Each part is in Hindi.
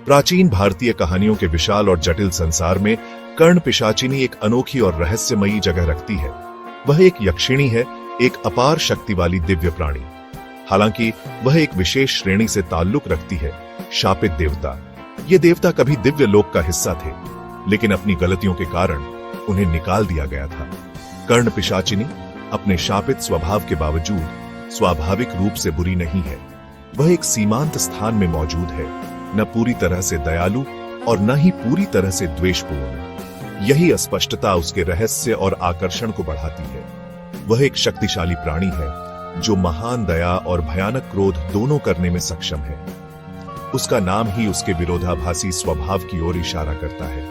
प्राचीन भारतीय कहानियों के विशाल और जटिल संसार में कर्ण पिशाचिनी एक अनोखी और रहस्यमयी जगह रखती है। वह एक यक्षिणी है, एक अपार शक्ति वाली दिव्य प्राणी। हालांकि वह एक विशेष श्रेणी से ताल्लुक रखती है, शापित देवता। ये देवता कभी दिव्य लोक का हिस्सा थे, लेकिन अपनी गलतियों के कारण उन्हें निकाल दिया गया था। कर्ण पिशाचिनी अपने शापित स्वभाव के बावजूद स्वाभाविक रूप से बुरी नहीं है। वह एक सीमांत स्थान में मौजूद है, न पूरी तरह से दयालु और न ही पूरी तरह से द्वेषपूर्ण। यही अस्पष्टता उसके रहस्य और आकर्षण को बढ़ाती है। वह एक शक्तिशाली प्राणी है जो महान दया और भयानक क्रोध दोनों करने में सक्षम है। उसका नाम ही उसके विरोधाभासी स्वभाव की ओर इशारा करता है।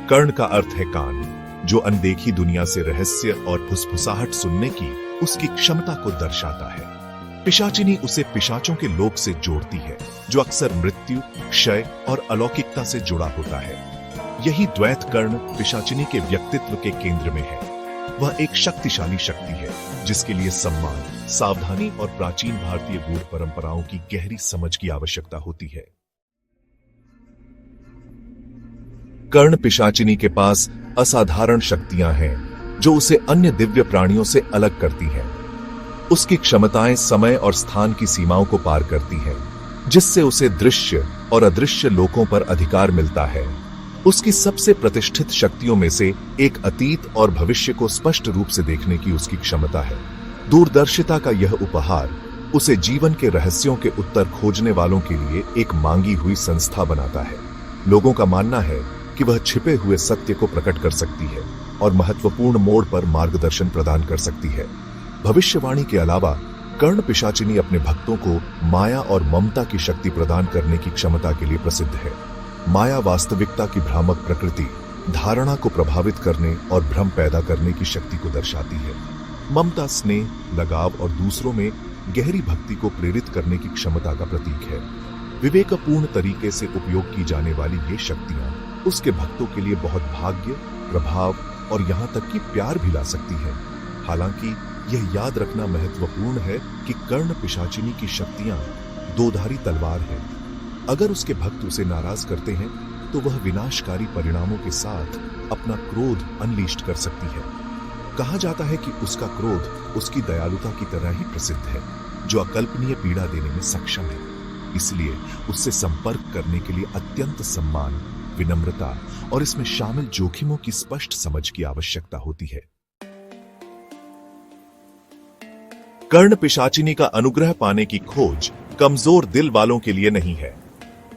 कर्ण का अर्थ है कान, जो अनदेखी दुनिया से रहस्य और फुसफुसाहट सुनने की उसकी क्षमता को दर्शाता है। पिशाचिनी उसे पिशाचों के लोक से जोड़ती है, जो अक्सर मृत्यु, क्षय और अलौकिकता से जुड़ा होता है। यही द्वैत कर्ण पिशाचिनी के व्यक्तित्व के केंद्र में है। वह एक शक्तिशाली शक्ति है जिसके लिए सम्मान, सावधानी और प्राचीन भारतीय गूढ़ परंपराओं की गहरी समझ की आवश्यकता होती है। कर्ण पिशाचिनी के पास असाधारण शक्तियां हैं जो उसे अन्य दिव्य प्राणियों से अलग करती हैं। उसकी क्षमताएं समय और स्थान की सीमाओं को पार करती हैं, जिससे उसे दृश्य और अदृश्य लोकों पर अधिकार मिलता है। उसकी सबसे प्रतिष्ठित शक्तियों में से एक अतीत और भविष्य को स्पष्ट रूप से देखने की उसकी क्षमता है। दूरदर्शिता का यह उपहार उसे जीवन के रहस्यों के उत्तर खोजने वालों के लिए एक मांगी हुई संस्था बनाता है। लोगों का मानना है कि वह छिपे हुए सत्य को प्रकट कर सकती है और महत्वपूर्ण मोड़ पर मार्गदर्शन प्रदान कर सकती है। भविष्यवाणी के अलावा कर्ण पिशाचिनी अपने भक्तों को माया और ममता की शक्ति प्रदान करने की क्षमता के लिए प्रसिद्ध है। माया वास्तविकता की भ्रामक प्रकृति, धारणा को प्रभावित करने और भ्रम पैदा करने की शक्ति को दर्शाती है। ममता स्नेह, लगाव और दूसरों में गहरी भक्ति को प्रेरित करने की क्षमता का प्रतीक है। विवेकपूर्ण तरीके से उपयोग की जाने वाली ये शक्तियां उसके भक्तों के लिए बहुत भाग्य, प्रभाव और यहां तक कि प्यार भी ला सकती है। हालांकि यह याद रखना महत्वपूर्ण है कि कर्ण पिशाचिनी की शक्तियां दोधारी तलवार है। अगर उसके भक्त उसे नाराज करते हैं तो वह विनाशकारी परिणामों के साथ अपना क्रोध अनलीस्ट कर सकती है। कहा जाता है कि उसका क्रोध उसकी दयालुता की तरह ही प्रसिद्ध है, जो अकल्पनीय पीड़ा देने में सक्षम है। इसलिए उससे संपर्क करने के लिए अत्यंत सम्मान, विनम्रता और इसमें शामिल जोखिमों की स्पष्ट समझ की आवश्यकता होती है। कर्ण पिशाचिनी का अनुग्रह पाने की खोज कमजोर दिल वालों के लिए नहीं है।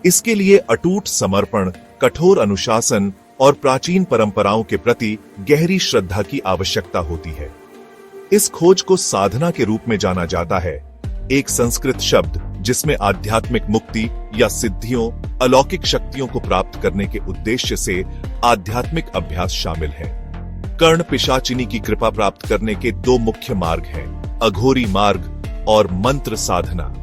इसके लिए अटूट समर्पण, कठोर अनुशासन और प्राचीन परंपराओं के प्रति गहरी श्रद्धा की आवश्यकता होती है। इस खोज को साधना के रूप में जाना जाता है, एक संस्कृत शब्द जिसमें आध्यात्मिक मुक्ति या सिद्धियों, अलौकिक शक्तियों को प्राप्त करने के उद्देश्य से आध्यात्मिक अभ्यास शामिल है। कर्ण पिशाचिनी की कृपा प्राप्त करने के दो मुख्य मार्ग हैं, अघोरी मार्ग और मंत्र साधना।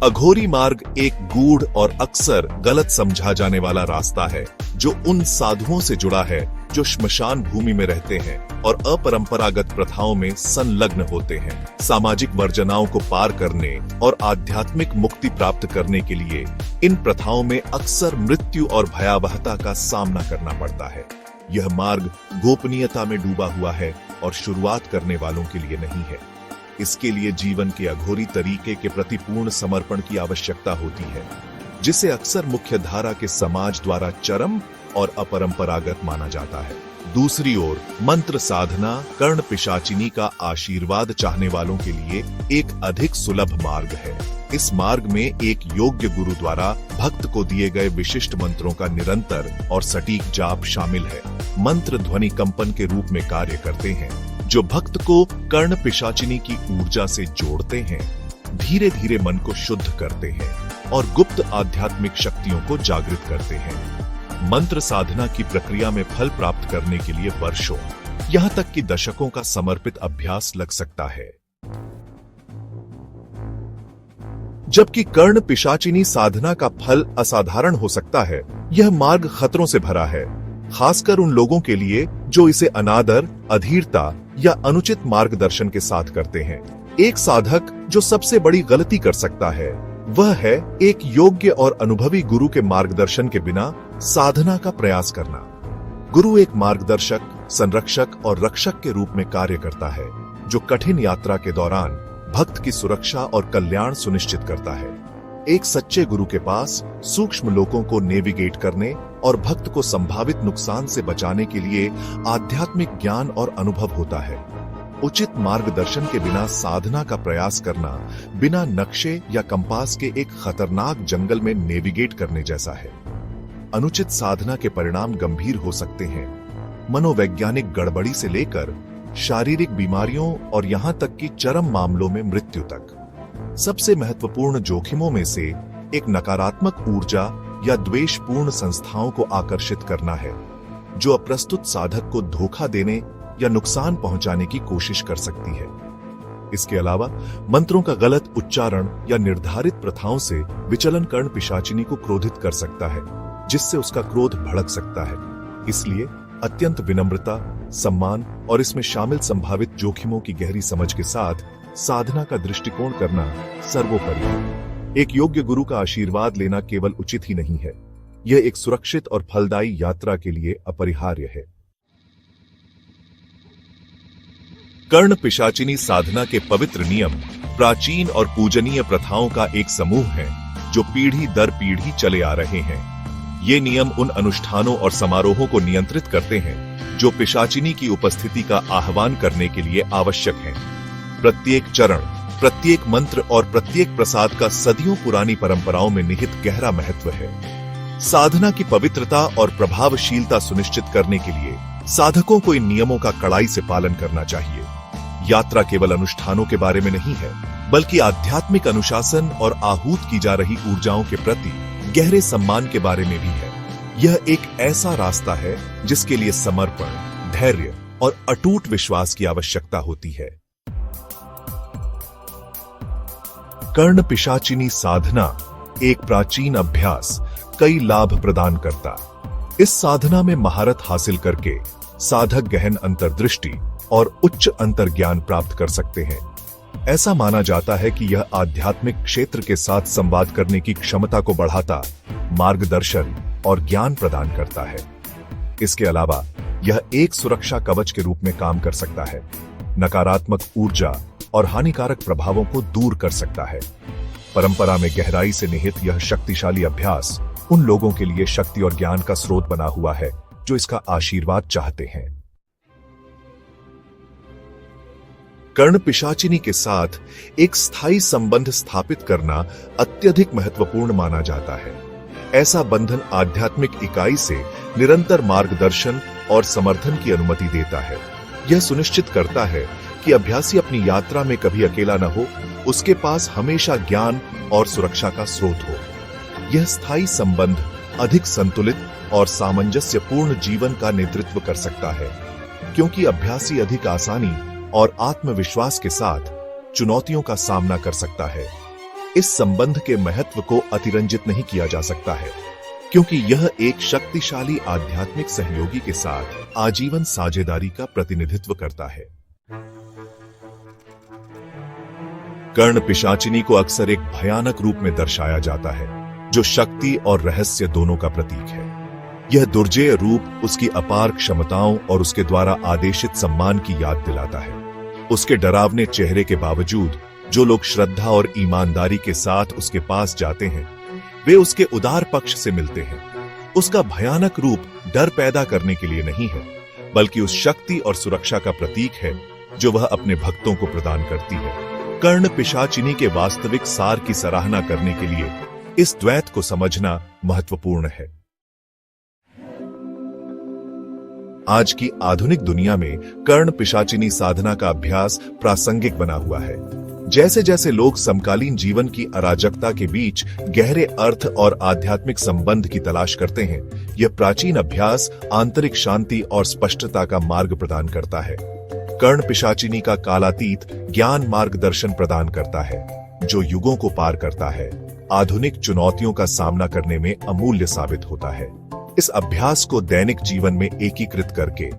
अघोरी मार्ग एक गूढ़ और अक्सर गलत समझा जाने वाला रास्ता है, जो उन साधुओं से जुड़ा है जो श्मशान भूमि में रहते हैं और अपरंपरागत प्रथाओं में संलग्न होते हैं। सामाजिक वर्जनाओं को पार करने और आध्यात्मिक मुक्ति प्राप्त करने के लिए इन प्रथाओं में अक्सर मृत्यु और भयावहता का सामना करना पड़ता है। यह मार्ग गोपनीयता में डूबा हुआ है और शुरुआत करने वालों के लिए नहीं है। इसके लिए जीवन के अघोरी तरीके के प्रति पूर्ण समर्पण की आवश्यकता होती है, जिसे अक्सर मुख्य धारा के समाज द्वारा चरम और अपरंपरागत माना जाता है। दूसरी ओर मंत्र साधना कर्ण पिशाचिनी का आशीर्वाद चाहने वालों के लिए एक अधिक सुलभ मार्ग है। इस मार्ग में एक योग्य गुरु द्वारा भक्त को दिए गए विशिष्ट मंत्रों का निरंतर और सटीक जाप शामिल है। मंत्र ध्वनि कंपन के रूप में कार्य करते हैं, जो भक्त को कर्ण पिशाचिनी की ऊर्जा से जोड़ते हैं, धीरे धीरे मन को शुद्ध करते हैं और गुप्त आध्यात्मिक शक्तियों को जागृत करते हैं। मंत्र साधना की प्रक्रिया में फल प्राप्त करने के लिए वर्षों, यहां तक कि दशकों का समर्पित अभ्यास लग सकता है। जबकि कर्ण पिशाचिनी साधना का फल असाधारण हो सकता है, यह मार्ग खतरों से भरा है, खासकर उन लोगों के लिए जो इसे अनादर, अधीरता या अनुचित मार्गदर्शन के साथ करते हैं। एक साधक जो सबसे बड़ी गलती कर सकता है वह है एक योग्य और अनुभवी गुरु के मार्गदर्शन के बिना साधना का प्रयास करना। गुरु एक मार्गदर्शक, संरक्षक और रक्षक के रूप में कार्य करता है, जो कठिन यात्रा के दौरान भक्त की सुरक्षा और कल्याण सुनिश्चित करता है। एक सच्चे गुरु के पास सूक्ष्म लोकों को नेविगेट करने और भक्त को संभावित नुकसान से बचाने के लिए आध्यात्मिक ज्ञान और अनुभव होता है। उचित मार्गदर्शन के बिना साधना का प्रयास करना बिना नक्शे या कंपास के एक खतरनाक जंगल में नेविगेट करने जैसा है। अनुचित साधना के परिणाम गंभीर हो सकते हैं, मनोवैज्ञानिक गड़बड़ी से लेकर शारीरिक बीमारियों और यहां तक कि चरम मामलों में मृत्यु तक। सबसे महत्वपूर्ण जोखिमों में से एक नकारात्मक ऊर्जा या द्वेषपूर्ण संस्थाओं को आकर्षित करना है, जो अप्रस्तुत साधक को धोखा देने या नुकसान पहुंचाने की कोशिश कर सकती है। इसके अलावा मंत्रों का गलत उच्चारण या निर्धारित प्रथाओं से विचलन कर्ण पिशाचिनी को क्रोधित कर सकता है, जिससे उसका क्रोध भड़क सकता है। इसलिए अत्यंत विनम्रता, सम्मान और इसमें शामिल संभावित जोखिमों की गहरी समझ के साथ साधना का दृष्टिकोण करना सर्वोपरि है। एक योग्य गुरु का आशीर्वाद लेना केवल उचित ही नहीं है, यह एक सुरक्षित और फलदायी यात्रा के लिए अपरिहार्य है। कर्ण पिशाचिनी साधना के पवित्र नियम प्राचीन और पूजनीय प्रथाओं का एक समूह है, जो पीढ़ी दर पीढ़ी चले आ रहे हैं। ये नियम उन अनुष्ठानों और समारोहों को नियंत्रित करते हैं जो पिशाचिनी की उपस्थिति का आह्वान करने के लिए आवश्यक हैं। प्रत्येक चरण, प्रत्येक मंत्र और प्रत्येक प्रसाद का सदियों पुरानी परंपराओं में निहित गहरा महत्व है। साधना की पवित्रता और प्रभावशीलता सुनिश्चित करने के लिए साधकों को इन नियमों का कड़ाई से पालन करना चाहिए। यात्रा केवल अनुष्ठानों के बारे में नहीं है, बल्कि आध्यात्मिक अनुशासन और आहूत की जा रही ऊर्जाओं के प्रति गहरे सम्मान के बारे में भी है। यह एक ऐसा रास्ता है जिसके लिए समर्पण, धैर्य और अटूट विश्वास की आवश्यकता होती है। कर्ण पिशाचिनी साधना एक प्राचीन अभ्यास कई लाभ प्रदान करता। इस साधना में महारत हासिल करके साधक गहन अंतर्दृष्टि और उच्च अंतर्ज्ञान प्राप्त कर सकते हैं। ऐसा माना जाता है कि यह आध्यात्मिक क्षेत्र के साथ संवाद करने की क्षमता को बढ़ाता, मार्गदर्शन और ज्ञान प्रदान करता है। इसके अलावा यह एक सुरक्षा कवच के रूप में काम कर सकता है, नकारात्मक ऊर्जा और हानिकारक प्रभावों को दूर कर सकता है। परंपरा में गहराई से निहित यह शक्तिशाली अभ्यास उन लोगों के लिए शक्ति और ज्ञान का स्रोत बना हुआ है जो इसका आशीर्वाद चाहते हैं। कर्ण पिशाचिनी के साथ एक स्थायी संबंध स्थापित करना अत्यधिक महत्वपूर्ण माना जाता है। ऐसा बंधन आध्यात्मिक इकाई से निरंतर मार्गदर्शन और समर्थन की अनुमति देता है। यह सुनिश्चित करता है कि अभ्यासी अपनी यात्रा में कभी अकेला न हो, उसके पास हमेशा ज्ञान और सुरक्षा का स्रोत हो। यह स्थायी संबंध अधिक संतुलित और सामंजस्यपूर्ण जीवन का नेतृत्व कर सकता है, क्योंकि अभ्यासी अधिक आसानी और आत्मविश्वास के साथ चुनौतियों का सामना कर सकता है। इस संबंध के महत्व को अतिरंजित नहीं किया जा सकता है, क्योंकि यह एक शक्तिशाली आध्यात्मिक सहयोगी के साथ आजीवन साझेदारी का प्रतिनिधित्व करता है। कर्ण पिशाचिनी को अक्सर एक भयानक रूप में दर्शाया जाता है, जो शक्ति और रहस्य दोनों का प्रतीक है। यह दुर्जेय रूप उसकी अपार क्षमताओं और उसके द्वारा आदेशित सम्मान की याद दिलाता है। उसके डरावने चेहरे के बावजूद जो लोग श्रद्धा और ईमानदारी के साथ उसके पास जाते हैं, वे उसके उदार पक्ष से मिलते हैं। उसका भयानक रूप डर पैदा करने के लिए नहीं है, बल्कि उस शक्ति और सुरक्षा का प्रतीक है जो वह अपने भक्तों को प्रदान करती है। कर्ण पिशाचिनी के वास्तविक सार की सराहना करने के लिए इस द्वैत को समझना महत्वपूर्ण है। आज की आधुनिक दुनिया में कर्ण पिशाचिनी साधना का अभ्यास प्रासंगिक बना हुआ है। जैसे जैसे लोग समकालीन जीवन की अराजकता के बीच गहरे अर्थ और आध्यात्मिक संबंध की तलाश करते हैं, यह प्राचीन अभ्यास आंतरिक शांति और स्पष्टता का मार्ग प्रदान करता है। कर्ण पिशाचिनी का कालातीत ज्ञान मार्गदर्शन प्रदान करता है, जो युगों को पार करता है, आधुनिक चुनौतियों का सामना करने में अमूल्य साबित होता है। इस अभ्यास को दैनिक जीवन में एकीकृत करके